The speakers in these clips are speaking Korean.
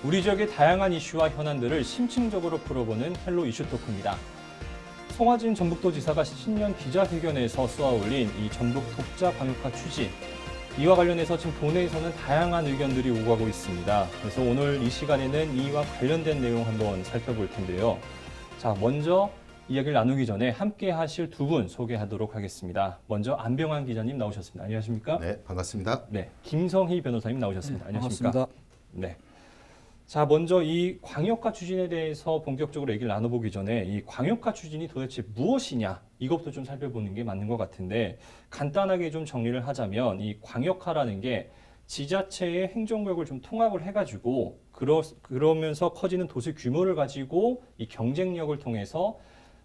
우리 지역의 다양한 이슈와 현안들을 심층적으로 풀어보는 헬로 이슈 토크입니다. 송하진 전북도지사가 신년 기자회견에서 쏘아올린 이 전북 독자 광역화 추진, 이와 관련해서 지금 도내에서는 다양한 의견들이 오고 가고 있습니다. 그래서 오늘 이 시간에는 이와 관련된 내용 한번 살펴볼 텐데요. 자, 먼저 이야기를 나누기 전에 함께 하실 두 분 소개하도록 하겠습니다. 먼저 안병환 기자님 나오셨습니다. 안녕하십니까? 네, 반갑습니다. 네, 김성희 변호사님 나오셨습니다. 네, 안녕하십니까? 반갑습니다. 네. 자, 먼저 이 광역화 추진에 대해서 본격적으로 얘기를 나눠보기 전에 이 광역화 추진이 도대체 무엇이냐, 이것부터 좀 살펴보는 게 맞는 것 같은데, 간단하게 좀 정리를 하자면 이 광역화라는 게 지자체의 행정구역을 좀 통합을 해가지고 그러면서 커지는 도시 규모를 가지고 이 경쟁력을 통해서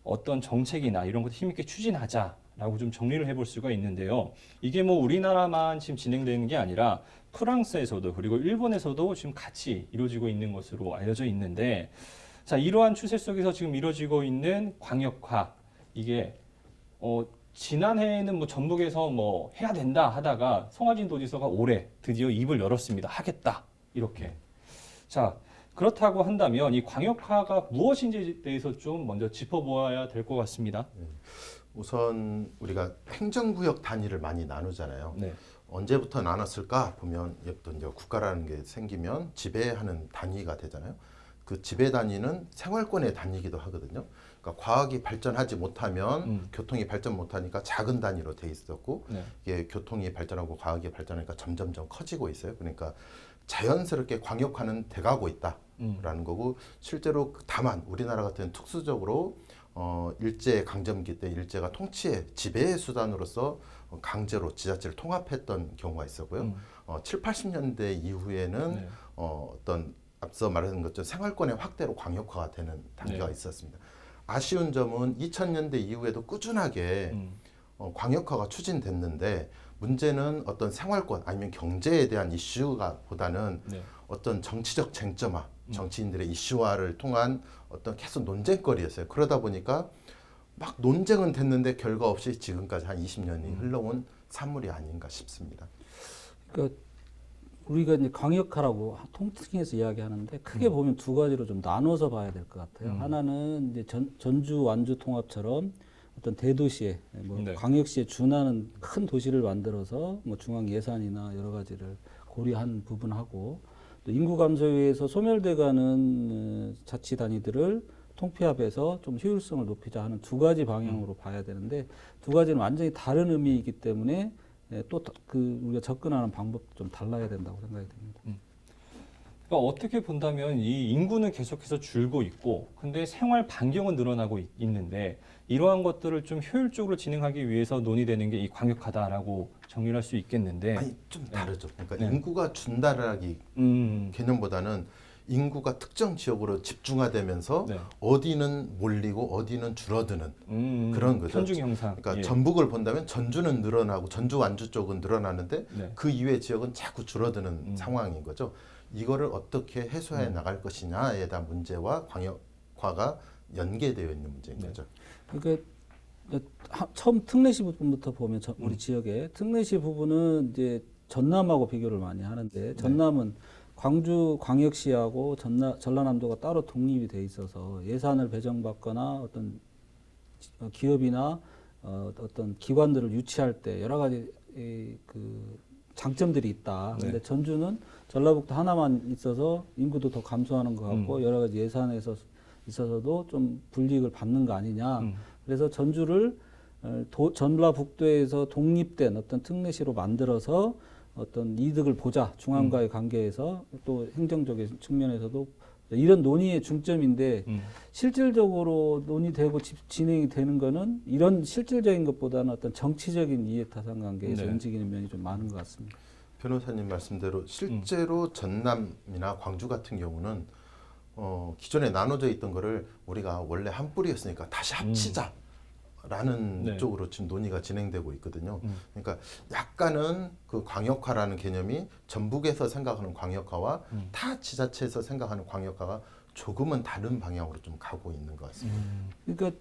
어떤 정책이나 이런 것도 힘있게 추진하자라고 좀 정리를 해볼 수가 있는데요. 이게 뭐 우리나라만 지금 진행되는 게 아니라 프랑스에서도 그리고 일본에서도 지금 같이 이루어지고 있는 것으로 알려져 있는데, 자, 이러한 추세 속에서 지금 이루어지고 있는 광역화, 이게 지난해에는 뭐 전북에서 뭐 해야 된다 하다가 송하진 도지사가 올해 드디어 입을 열었습니다. 하겠다, 이렇게. 자, 그렇다고 한다면 이 광역화가 무엇인지에 대해서 좀 먼저 짚어보아야 될 것 같습니다. 우선 우리가 행정구역 단위를 많이 나누잖아요. 네. 언제부터 나눴을까 보면 예부터 이제 국가라는 게 생기면 지배하는 단위가 되잖아요. 그 지배 단위는 생활권의 단위이기도 하거든요. 그러니까 과학이 발전하지 못하면 교통이 발전 못하니까 작은 단위로 돼 있었고, 네. 이게 교통이 발전하고 과학이 발전하니까 점점점 커지고 있어요. 그러니까 자연스럽게 광역화는 돼가고 있다라는 거고, 실제로 다만 우리나라 같은 특수적으로 일제 강점기 때 일제가 통치의 지배의 수단으로서 강제로 지자체를 통합했던 경우가 있었고요. 7, 80년대 이후에는 네. 어떤 앞서 말한 것처럼 생활권의 확대로 광역화가 되는 단계가 네. 있었습니다. 아쉬운 점은 2000년대 이후에도 꾸준하게 광역화가 추진됐는데, 문제는 어떤 생활권 아니면 경제에 대한 이슈가 보다는 네. 어떤 정치적 쟁점화, 정치인들의 이슈화를 통한 어떤 계속 논쟁거리였어요. 그러다 보니까 막 논쟁은 됐는데 결과 없이 지금까지 한 20년이 흘러온 산물이 아닌가 싶습니다. 그러니까 우리가 이제 광역화라고 통칭해서 이야기하는데 크게 보면 두 가지로 좀 나눠서 봐야 될 것 같아요. 하나는 이제 전주 완주 통합처럼 어떤 대도시에 뭐 네. 광역시에 준하는 큰 도시를 만들어서 뭐 중앙 예산이나 여러 가지를 고려한 부분하고, 또 인구 감소에 의해서 소멸돼가는 자치 단위들을 통폐합해서 좀 효율성을 높이자 하는 두 가지 방향으로 봐야 되는데, 두 가지는 완전히 다른 의미이기 때문에 또 그 우리가 접근하는 방법도 좀 달라야 된다고 생각이 됩니다. 그러니까 어떻게 본다면 이 인구는 계속해서 줄고 있고, 근데 생활 반경은 늘어나고 있는데, 이러한 것들을 좀 효율적으로 진행하기 위해서 논의되는 게 이 광역화다라고 정리를 할 수 있겠는데. 아니, 좀 다르죠. 그러니까 네. 인구가 준다라기 개념보다는 인구가 특정 지역으로 집중화되면서 네. 어디는 몰리고 어디는 줄어드는 그런 거죠. 편중 형상. 그러니까 예. 전북을 본다면 전주는 늘어나고 전주 완주 쪽은 늘어나는데 네. 그 이외의 지역은 자꾸 줄어드는 상황인 거죠. 이거를 어떻게 해소해 나갈 것이냐에 대한 문제와 광역화가 연계되어 있는 문제인 네. 거죠. 그러니까 처음 특례시 부분부터 보면 우리 지역의 특례시 부분은 이제 전남하고 비교를 많이 하는데, 전남은 광주 광역시하고 전라남도가 따로 독립이 돼 있어서 예산을 배정받거나 어떤 기업이나 어떤 기관들을 유치할 때 여러 가지 그 장점들이 있다. 근데 전주는 전라북도 하나만 있어서 인구도 더 감소하는 것 같고 여러 가지 예산에서 있어서도 좀 불이익을 받는 거 아니냐. 그래서 전주를 전라북도에서 독립된 어떤 특례시로 만들어서 어떤 이득을 보자, 중앙과의 관계에서 또 행정적인 측면에서도 이런 논의의 중점인데, 실질적으로 논의되고 진행이 되는 거는 이런 실질적인 것보다는 어떤 정치적인 이해타산 관계에서 움직이는 면이 좀 많은 것 같습니다. 변호사님 말씀대로 실제로 전남이나 광주 같은 경우는 기존에 나눠져 있던 거를 우리가 원래 한 뿌리였으니까 다시 합치자. 라는 쪽으로 지금 논의가 진행되고 있거든요. 그러니까 약간은 그 광역화라는 개념이 전북에서 생각하는 광역화와 타 지자체에서 생각하는 광역화가 조금은 다른 방향으로 좀 가고 있는 것 같습니다. 그러니까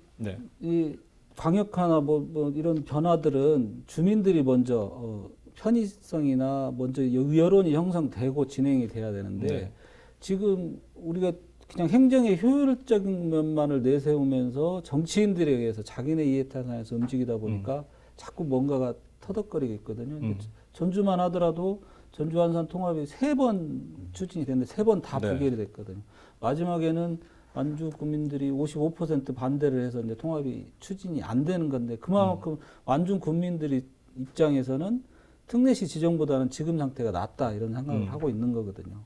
이 광역화나 뭐 이런 변화들은 주민들이 먼저 편의성이나 먼저 여론이 형성되고 진행이 돼야 되는데 네. 지금 우리가 그냥 행정의 효율적인 면만을 내세우면서 정치인들에 의해서 자기네 이해타산에서 움직이다 보니까 자꾸 뭔가가 터덕거리고 있거든요. 근데 전주만 하더라도 전주 안산 통합이 3번 추진이 됐는데 3번 다 네. 부결이 됐거든요. 마지막에는 완주 국민들이 55% 반대를 해서 이제 통합이 추진이 안 되는 건데 그만큼 완주 국민들이 입장에서는 특례시 지정보다는 지금 상태가 낫다 이런 생각을 하고 있는 거거든요.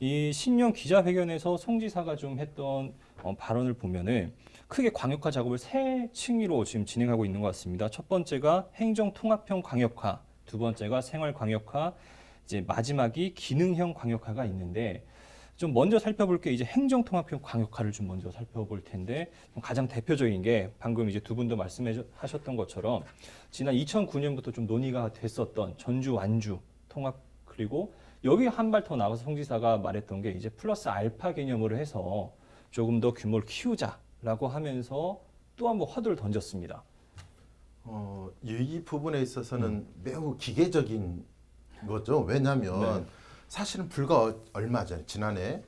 이 신년 기자회견에서 송 지사가 좀 했던 발언을 보면은 크게 광역화 작업을 3층으로 지금 진행하고 있는 것 같습니다. 첫 번째가 행정통합형 광역화, 두 번째가 생활광역화, 이제 마지막이 기능형 광역화가 있는데 좀 먼저 살펴볼 게 이제 행정통합형 광역화를 좀 먼저 살펴볼 텐데 가장 대표적인 게 방금 이제 두 분도 말씀하셨던 것처럼 지난 2009년부터 좀 논의가 됐었던 전주 완주 통합 그리고 여기 한 발 더 나가서 송 지사가 말했던 게 이제 플러스 알파 개념으로 해서 조금 더 규모를 키우자라고 하면서 또 한 번 화두를 던졌습니다. 이 부분에 있어서는 매우 기계적인 거죠. 왜냐하면 네. 사실은 불과 얼마 전 지난해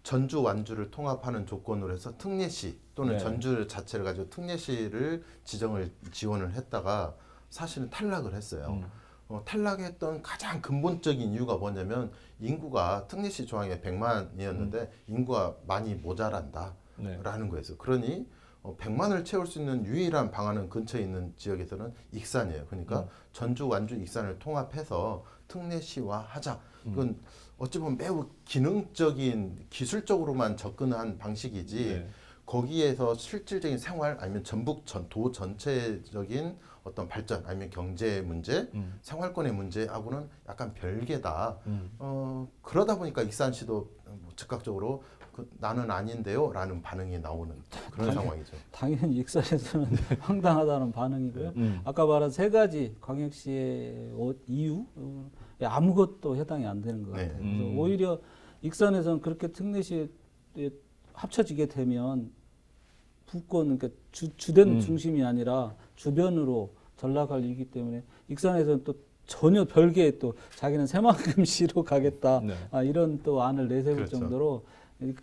전주 완주를 통합하는 조건으로 해서 특례시 또는 네. 전주 자체를 가지고 특례시를 지원을 했다가 사실은 탈락을 했어요. 탈락했던 가장 근본적인 이유가 뭐냐면 인구가 특례시 조항에 100만이었는데 인구가 많이 모자란다라는 네. 거였어요. 그러니 100만을 채울 수 있는 유일한 방안은 근처에 있는 지역에서는 익산이에요. 그러니까 전주, 완주, 익산을 통합해서 특례시화 하자. 그건 어찌 보면 매우 기능적인 기술적으로만 접근한 방식이지 네. 거기에서 실질적인 생활 아니면 도 전체적인 어떤 발전 아니면 경제 문제, 생활권의 문제하고는 약간 별개다. 그러다 보니까 익산시도 즉각적으로 나는 아닌데요라는 반응이 나오는 그런 상황이죠. 당연히 익산에서는 황당하다는 반응이고요. 아까 말한 3가지 광역시의 이유 아무것도 해당이 안 되는 것 같아요. 그래서 오히려 익산에서는 그렇게 특례시에 합쳐지게 되면 부권 그러니까 주된 중심이 아니라 주변으로 전락할 일이기 때문에 익산에서는 또 전혀 별개의 또 자기는 새만금시로 가겠다 네. 이런 또 안을 내세울 그렇죠. 정도로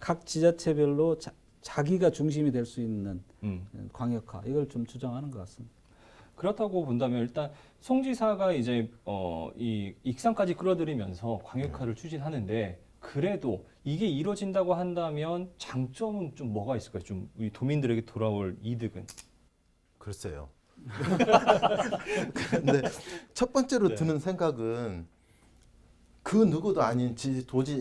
각 지자체별로 자기가 중심이 될 수 있는 광역화 이걸 좀 주장하는 것 같습니다. 그렇다고 본다면 일단 송 지사가 이제 이 익산까지 끌어들이면서 광역화를 추진하는데 그래도 이게 이루어진다고 한다면 장점은 좀 뭐가 있을까요? 좀 우리 도민들에게 돌아올 이득은? 글쎄요. 근데 첫 번째로 네. 드는 생각은 그 누구도 아닌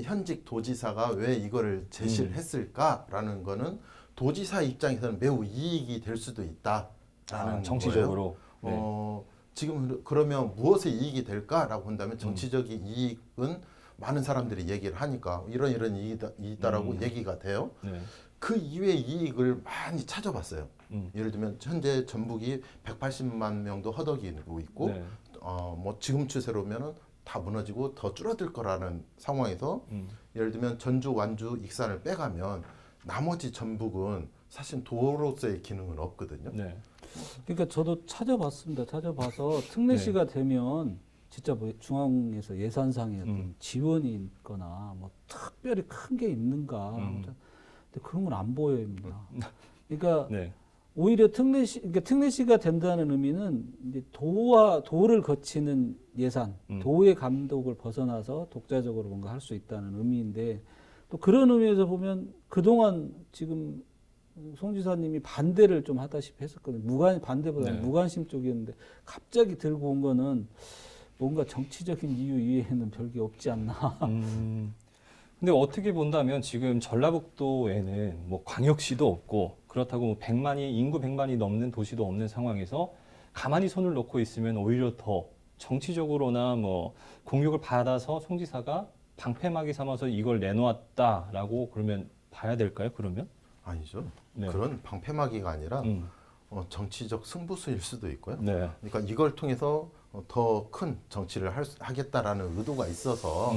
현직 도지사가 왜 이거를 제시를 했을까라는 거는 도지사 입장에서는 매우 이익이 될 수도 있다라는 정치적으로. 거예요. 지금 그러면 무엇에 이익이 될까라고 본다면 정치적인 이익은 많은 사람들이 얘기를 하니까 이런 이익이 있다라고 얘기가 돼요. 네. 그 이외의 이익을 많이 찾아봤어요. 예를 들면 현재 전북이 180만 명도 허덕이고 있고 네. 뭐 지금 추세로면은 다 무너지고 더 줄어들 거라는 상황에서 예를 들면 전주, 완주, 익산을 빼가면 나머지 전북은 사실 도로서의 기능은 없거든요. 네. 그러니까 저도 찾아봤습니다. 찾아봐서 특례시가 되면 진짜 뭐 중앙에서 예산상의 어떤 지원이 있거나 뭐 특별히 큰 게 있는가. 근데 그런 건 안 보여입니다. 그러니까 네. 오히려 그러니까 특례시가 된다는 의미는 이제 도를 거치는 예산, 도의 감독을 벗어나서 독자적으로 뭔가 할 수 있다는 의미인데 또 그런 의미에서 보면 그동안 지금 송 지사님이 반대를 좀 하다시피 했었거든요. 반대보다는 네. 무관심 쪽이었는데 갑자기 들고 온 거는 뭔가 정치적인 이유 이외에는 별게 없지 않나. 근데 어떻게 본다면 지금 전라북도에는 뭐 광역시도 없고 그렇다고 뭐 인구 100만이 넘는 도시도 없는 상황에서 가만히 손을 놓고 있으면 오히려 더 정치적으로나 뭐 공격을 받아서 송 지사가 방패막이 삼아서 이걸 내놓았다라고 그러면 봐야 될까요? 그러면? 아니죠. 네. 그런 방패막이가 아니라 정치적 승부수일 수도 있고요. 네. 그러니까 이걸 통해서 더 큰 정치를 하겠다라는 의도가 있어서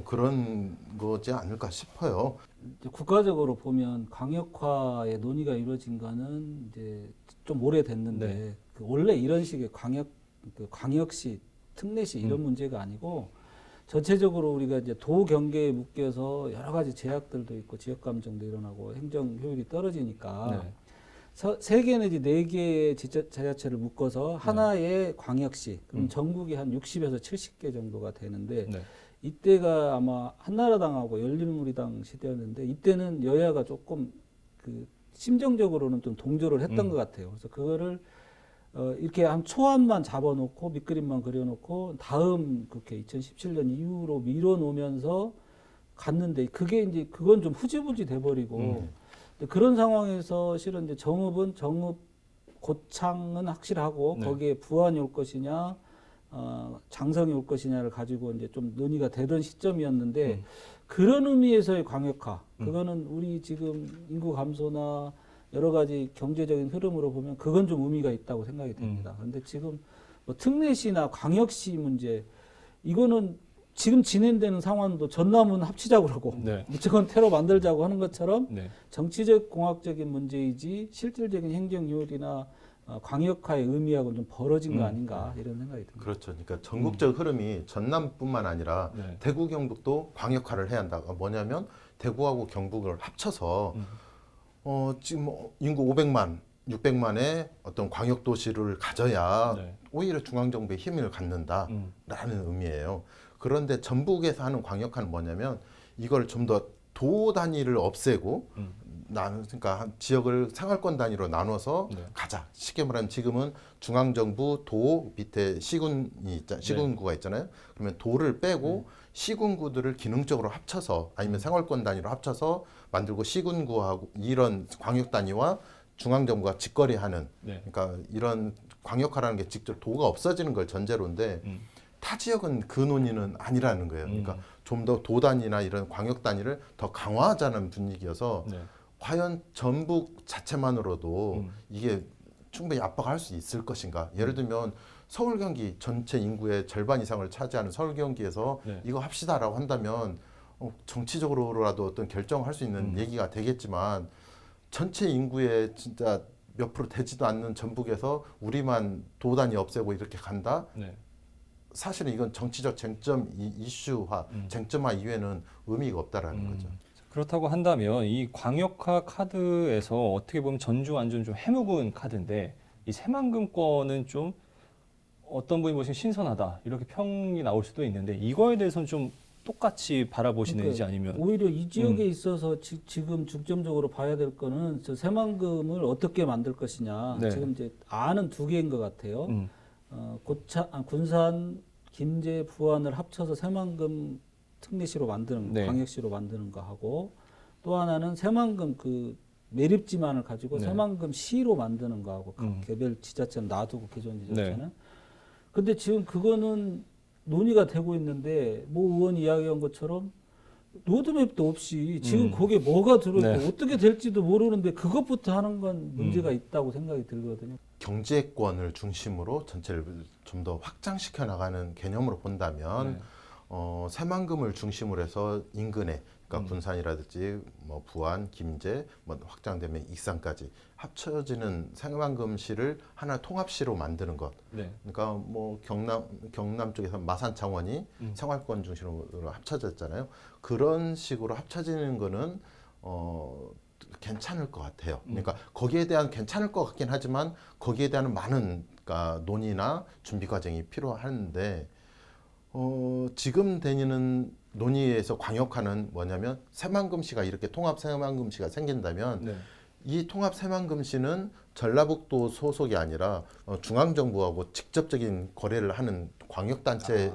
그런 거지 않을까 싶어요. 이제 국가적으로 보면 강역화의 논의가 이루어진 거는 이제 좀 오래됐는데 네. 그 원래 이런 식의 광역시, 특례시 이런 문제가 아니고 전체적으로 우리가 이제 도 경계에 묶여서 여러 가지 제약들도 있고 지역 감정도 일어나고 행정 효율이 떨어지니까 네. 세 개 내지 네 개의 지자체를 묶어서 하나의 광역시, 그럼 전국이 한 60에서 70개 정도가 되는데 네. 이때가 아마 한나라당하고 열린우리당 시대였는데 이때는 여야가 조금 그 심정적으로는 좀 동조를 했던 것 같아요. 그래서 그거를 이렇게 한 초안만 잡아놓고 밑그림만 그려놓고 다음 국회 2017년 이후로 밀어놓으면서 갔는데 그게 이제 그건 좀 흐지부지 돼버리고 그런 상황에서 실은 이제 정읍은 정읍 고창은 확실하고 네. 거기에 부안이 올 것이냐 장성이 올 것이냐를 가지고 이제 좀 논의가 되던 시점이었는데 그런 의미에서의 광역화 그거는 우리 지금 인구 감소나 여러 가지 경제적인 흐름으로 보면 그건 좀 의미가 있다고 생각이 됩니다. 그런데 지금 뭐 특례시나 광역시 문제 이거는 지금 진행되는 상황도 전남은 합치자고 그러고 네. 무조건 테러 만들자고 하는 것처럼 네. 정치적 공학적인 문제이지 실질적인 행정효율이나 광역화의 의미하고는 좀 벌어진 거 아닌가 이런 생각이 듭니다. 그렇죠. 그러니까 전국적 흐름이 전남뿐만 아니라 네. 대구 경북도 광역화를 해야 한다. 뭐냐면 대구하고 경북을 합쳐서 지금 뭐 인구 500만, 600만의 어떤 광역 도시를 가져야 네. 오히려 중앙 정부의 힘을 갖는다라는 의미예요. 그런데 전북에서 하는 광역화는 뭐냐면 이걸 좀 더 도 단위를 없애고 그러니까 한 지역을 생활권 단위로 나눠서 네. 가자. 쉽게 말하면 지금은 중앙 정부 도 밑에 시군구가 있잖아요. 그러면 도를 빼고 시군구들을 기능적으로 합쳐서 아니면 생활권 단위로 합쳐서 만들고 시군구하고 이런 광역 단위와 중앙 정부가 직거래하는 네. 그러니까 이런 광역화라는 게 직접 도가 없어지는 걸 전제로인데 타 지역은 그 논의는 아니라는 거예요. 그러니까 좀 더 도 단위나 이런 광역 단위를 더 강화하자는 분위기여서 네. 과연 전북 자체만으로도 이게 충분히 압박할 수 있을 것인가? 예를 들면 서울 경기 전체 인구의 절반 이상을 차지하는 서울 경기에서 네. 이거 합시다라고 한다면 정치적으로라도 어떤 결정할 수 있는 얘기가 되겠지만 전체 인구의 진짜 몇 프로 되지도 않는 전북에서 우리만 도 단위 없애고 이렇게 간다? 네. 사실은 이건 정치적 쟁점 이슈화, 쟁점화 이외에는 의미가 없다라는 거죠. 그렇다고 한다면 이 광역화 카드에서 어떻게 보면 전주 완전 좀 해묵은 카드인데 이 새만금권은 좀 어떤 분이 보시면 신선하다 이렇게 평이 나올 수도 있는데 이거에 대해서는 좀 똑같이 바라보시는지 아니면 오히려 이 지역에 있어서 지금 중점적으로 봐야 될 거는 저 새만금을 어떻게 만들 것이냐. 네. 지금 이제 안은 두 개인 것 같아요. 군산, 김제, 부안을 합쳐서 새만금 특례시로 만드는 네. 광역시로 만드는 거 하고 또 하나는 새만금 그 매립지만을 가지고 네. 새만금 시로 만드는 거 하고 개별 지자체는 놔두고 기존 지자체는. 근데 지금 그거는 논의가 되고 있는데 모 의원이 이야기한 것처럼 로드맵도 없이 지금 거기에 뭐가 들어있고 네. 어떻게 될지도 모르는데 그것부터 하는 건 문제가 있다고 생각이 들거든요. 경제권을 중심으로 전체를 좀 더 확장시켜 나가는 개념으로 본다면 새만금을 중심으로 해서 인근에 그러니까 군산이라든지 뭐 부안, 김제, 뭐 확장되면 익산까지 합쳐지는 새만금시를 하나 통합시로 만드는 것. 네. 그러니까 뭐 경남 쪽에서 마산 창원이 생활권 중심으로 합쳐졌잖아요. 그런 식으로 합쳐지는 거는 괜찮을 것 같아요. 그러니까 거기에 대한 괜찮을 것 같긴 하지만 거기에 대한 많은 그러니까 논의나 준비 과정이 필요한데 지금 되는 논의에서 광역화는 뭐냐면 새만금시가 이렇게 통합 새만금시가 생긴다면 네. 이 통합 새만금시는 전라북도 소속이 아니라 중앙정부하고 직접적인 거래를 하는 광역단체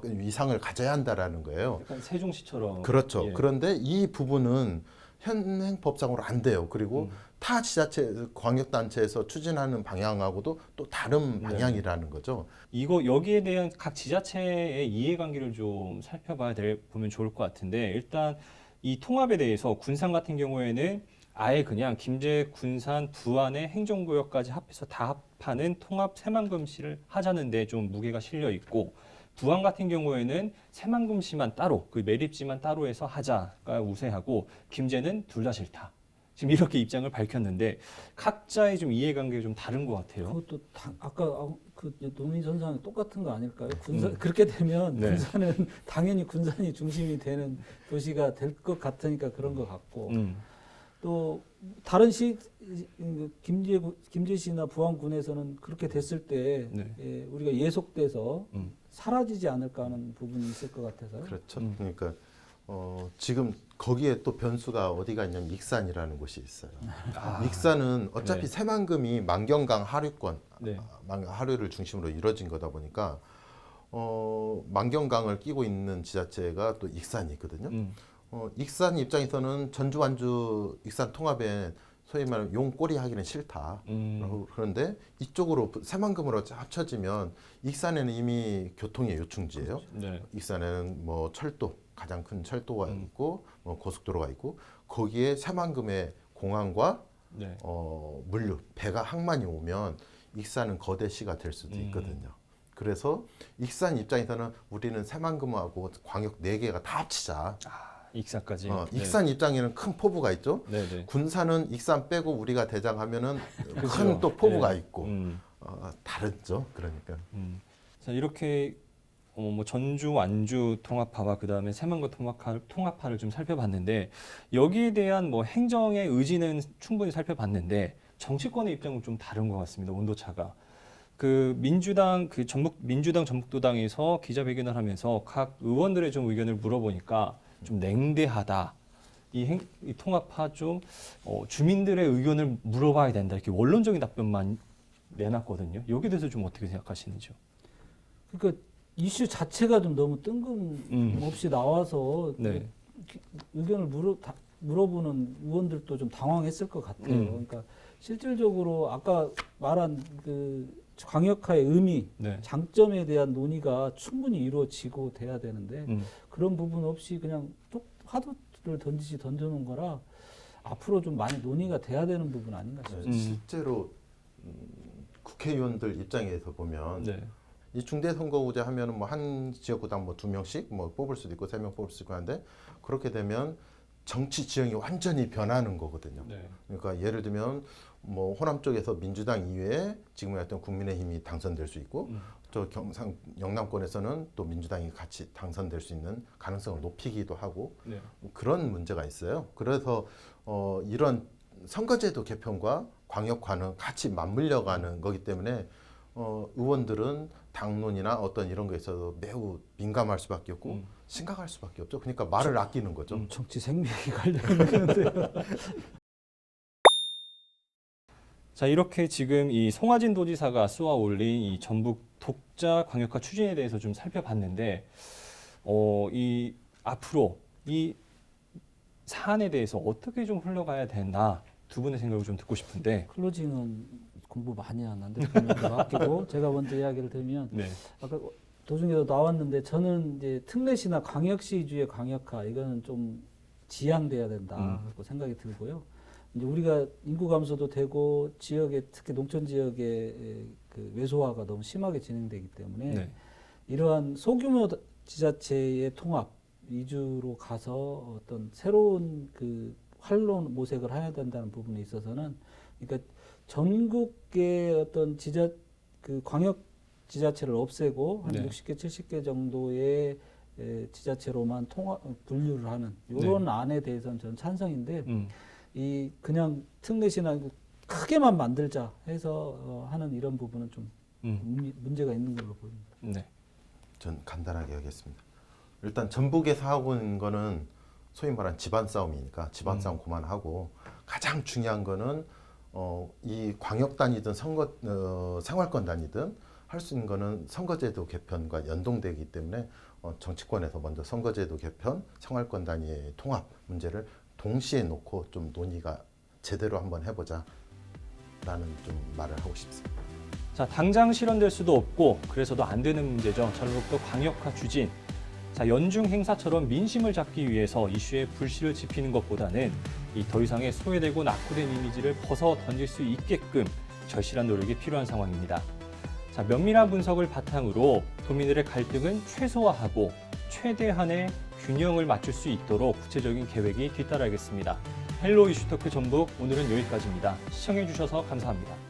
위상을 가져야 한다라는 거예요. 약간 세종시처럼 그렇죠. 예. 그런데 이 부분은 현행법상으로 안 돼요. 그리고 타 지자체 광역단체에서 추진하는 방향하고도 또 다른 방향이라는 거죠. 이거 여기에 대한 각 지자체의 이해관계를 좀 살펴봐야 보면 좋을 것 같은데 일단 이 통합에 대해서 군산 같은 경우에는 아예 그냥 김제, 군산, 부안의 행정구역까지 합해서 다 합하는 통합 새만금시를 하자는데 좀 무게가 실려 있고 부안 같은 경우에는 새만금시만 따로 그 매립지만 따로 해서 하자가 우세하고 김제는 둘 다 싫다. 지금 이렇게 입장을 밝혔는데 각자의 좀 이해관계가 좀 다른 것 같아요. 그것도 아까 그 노민 선상이 똑같은 거 아닐까요? 그렇게 되면 네. 군산은 당연히 군산이 중심이 되는 도시가 될 것 같으니까 그런 것 같고 또 다른 김제시나 부안군에서는 그렇게 됐을 때 네. 우리가 예속돼서 사라지지 않을까 하는 부분이 있을 것 같아서요. 그렇죠. 그러니까 지금 거기에 또 변수가 어디가 있냐면 익산이라는 곳이 있어요. 익산은 어차피 네. 새만금이 만경강 하류권, 네. 하류를 중심으로 이루어진 거다 보니까 만경강을 끼고 있는 지자체가 또 익산이 있거든요. 익산 입장에서는 전주 완주 익산 통합에 소위 말하는 용꼬리 하기는 싫다. 그런데 이쪽으로 새만금으로 합쳐지면 익산에는 이미 교통의 요충지예요. 네. 익산에는 뭐 철도, 가장 큰 철도가 있고 뭐 고속도로가 있고 거기에 새만금의 공항과 네. 물류, 배가 항만이 오면 익산은 거대시가 될 수도 있거든요. 그래서 익산 입장에서는 우리는 새만금하고 광역 4개가 다 합치자. 익사까지. 익산 입장에는 큰 포부가 있죠. 네. 네. 군산은 익산 빼고 우리가 대장하면은 그죠. 큰 또 포부가 네. 있고 다르죠. 그러니까. 자, 이렇게 뭐 전주 완주 통합파와 그다음에 새만금 통합파를 좀 살펴봤는데 여기에 대한 뭐 행정의 의지는 충분히 살펴봤는데 정치권의 입장은 좀 다른 것 같습니다. 온도차가. 그 민주당 전북도당에서 기자회견을 하면서 각 의원들의 좀 의견을 물어보니까 좀 냉대하다. 이 통합파 좀 주민들의 의견을 물어봐야 된다. 이렇게 원론적인 답변만 내놨거든요. 여기에 대해서 좀 어떻게 생각하시는지요? 그러니까 이슈 자체가 좀 너무 뜬금없이 나와서 네. 의견을 물어보는 의원들도 좀 당황했을 것 같아요. 그러니까 실질적으로 아까 말한 그 광역화의 의미, 네. 장점에 대한 논의가 충분히 이루어지고 돼야 되는데 그런 부분 없이 그냥 뚝 화두를 던져놓은 거라 앞으로 좀 많이 논의가 돼야 되는 부분 아닌가 싶습니다. 실제로 국회의원들 입장에서 보면 네. 이 중대선거구제 하면은 뭐 한 지역구당 뭐 2명씩 뭐 뽑을 수도 있고 3명 뽑을 수도 있고 하는데 그렇게 되면 정치 지형이 완전히 변하는 거거든요. 네. 그러니까 예를 들면 뭐 호남 쪽에서 민주당 이외에 지금 했던 국민의힘이 당선될 수 있고 저 영남권에서는 또 민주당이 같이 당선될 수 있는 가능성을 높이기도 하고 네. 그런 문제가 있어요. 그래서 이런 선거제도 개편과 광역화는 같이 맞물려가는 거기 때문에 의원들은 당론이나 어떤 이런 거에 있어서 매우 민감할 수밖에 없고 심각할 수밖에 없죠. 그러니까 말을 아끼는 거죠. 정치 생명이 걸려있는데요. 자, 이렇게 지금 이 송하진 도지사가 쏘아 올린 이 전북 독자 광역화 추진에 대해서 좀 살펴봤는데, 이 앞으로 이 사안에 대해서 어떻게 좀 흘러가야 되나 두 분의 생각을 좀 듣고 싶은데. 클로징은 공부 많이 한 대표님한테 맡기고 제가 먼저 이야기를 드리면 네. 아까 도중에도 나왔는데 저는 이제 특례시나 광역시 위주의 광역화 이거는 좀 지양돼야 된다고 생각이 들고요. 이제 우리가 인구 감소도 되고 지역에 특히 농촌 지역의 그 외소화가 너무 심하게 진행되기 때문에 네. 이러한 소규모 지자체의 통합 위주로 가서 어떤 새로운 그 활로 모색을 해야 된다는 부분에 있어서는 그러니까 전국의 어떤 그 광역 지자체를 없애고 한 네. 60개, 70개 정도의 지자체로만 분류를 하는 이런 안에 대해서는 저는 찬성인데 이 그냥 특례시나 크게만 만들자 해서 하는 이런 부분은 좀 문제가 있는 걸로 보입니다. 네. 전 간단하게 하겠습니다. 일단 전북에서 하고 있는 거는 소위 말하는 집안 싸움이니까 집안 싸움 그만하고 가장 중요한 거는 이 광역단이든 생활권단이든 할 수 있는 거는 선거제도 개편과 연동되기 때문에 정치권에서 먼저 선거제도 개편, 생활권 단위의 통합 문제를 동시에 놓고 좀 논의가 제대로 한번 해보자 라는 좀 말을 하고 싶습니다. 자, 당장 실현될 수도 없고 그래서도 안 되는 문제죠. 전북도 광역화 추진. 자, 연중 행사처럼 민심을 잡기 위해서 이슈에 불씨를 지피는 것보다는 이 더 이상의 소외되고 낙후된 이미지를 벗어 던질 수 있게끔 절실한 노력이 필요한 상황입니다. 자, 면밀한 분석을 바탕으로 도민들의 갈등은 최소화하고 최대한의 균형을 맞출 수 있도록 구체적인 계획이 뒤따라야겠습니다. 헬로 이슈토크 전북 오늘은 여기까지입니다. 시청해주셔서 감사합니다.